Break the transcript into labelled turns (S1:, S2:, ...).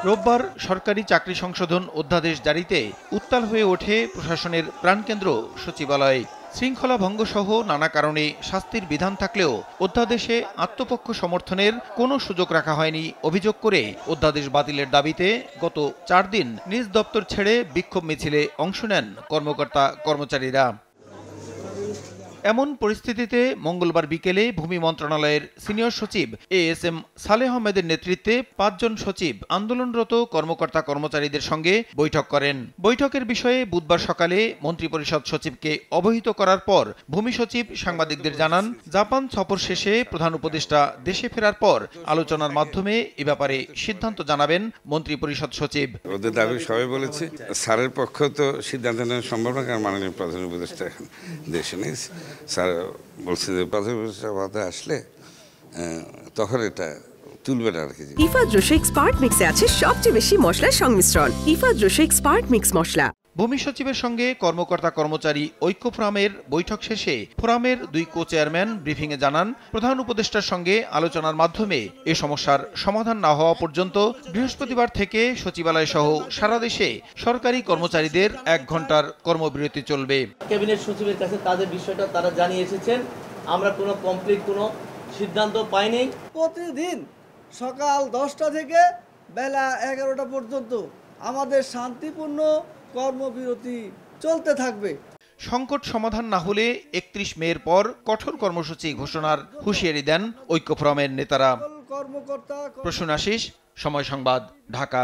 S1: রোববার সরকারি চাকরি সংশোধন অধ্যাদেশ জারিতে উত্তাল হয়ে ওঠে প্রশাসনের প্রাণকেন্দ্র সচিবালয়। শৃঙ্খলা ভঙ্গসহ নানা কারণে শাস্তির বিধান থাকলেও অধ্যাদেশে আত্মপক্ষ সমর্থনের কোনো সুযোগ রাখা হয়নি অভিযোগ করে অধ্যাদেশ বাতিলের দাবিতে গত 4 দিন নিজ দপ্তর ছেড়ে বিক্ষোভ মিছিলে অংশ নেন কর্মকর্তা কর্মচারীরা। এমন পরিস্থিতিতে মঙ্গলবার বিকেলে ভূমি মন্ত্রণালয়ের সিনিয়র সচিব এএসএম সালেহ আহমেদের নেতৃত্বে 5 জন সচিব আন্দোলনরত কর্মকর্তা কর্মচারীদের সঙ্গে বৈঠক করেন। বৈঠকের বিষয়ে বুধবার সকালে মন্ত্রিপরিষদ সচিবকে অবহিত করার পর ভূমি সচিব সাংবাদিকদের জানান, জাপান সফর শেষে প্রধান উপদেষ্টা দেশে ফেরার পর আলোচনার মাধ্যমে এ ব্যাপারে সিদ্ধান্ত জানাবেন মন্ত্রিপরিষদ সচিব।
S2: ওদের দাবি সবাই বলেছে, স্যারের পক্ষ তো সিদ্ধান্ত নেওয়া সম্ভব না, কারণ মাননীয় প্রধান উপদেষ্টা এখন দেশে নেই। স্যার বলছে যে প্রধান উপদেষ্টা আসলে তখন এটা তুলবে না আর কি।
S3: ইফাদ রোশেক স্পার্ক মিক্সে আছে সবচেয়ে বেশি মশলার সংমিশ্রণ। ইফাদ রোশেক স্পার্ক মিক্স মশলা।
S1: ভূমি সচিবের সঙ্গে কর্মকর্তা কর্মচারী ঐক্য ফোরামের বৈঠক শেষে ফোরামের 2 কো-চেয়ারম্যান ব্রিফিংয়ে জানান, প্রধান উপদেষ্টার সঙ্গে আলোচনার মাধ্যমে এ সমস্যার সমাধান না হওয়া পর্যন্ত বৃহস্পতিবার থেকে সচিবালয় সহ সারা দেশে সরকারি কর্মচারীদের 1 ঘন্টার কর্মবিরতি চলবে।
S4: ক্যাবিনেট সচিবের কাছে তাদের বিষয়টা তারা জানিয়ে এসেছেন, আমরা কোনো কমপ্লিট কোনো সিদ্ধান্ত পাইনি।
S5: প্রতিদিন সকাল 10টা থেকে বেলা 11টা পর্যন্ত আমাদের শান্তিপূর্ণ কর্মবিরতি চলতে থাকবে।
S1: সংকট সমাধান না হলে 31 মের পর কঠোর কর্মসূচি ঘোষণার হুঁশিয়ারি দেন ঐক্য ফোরামের নেতারা। প্রসূন আশিস, সময় সংবাদ, ঢাকা।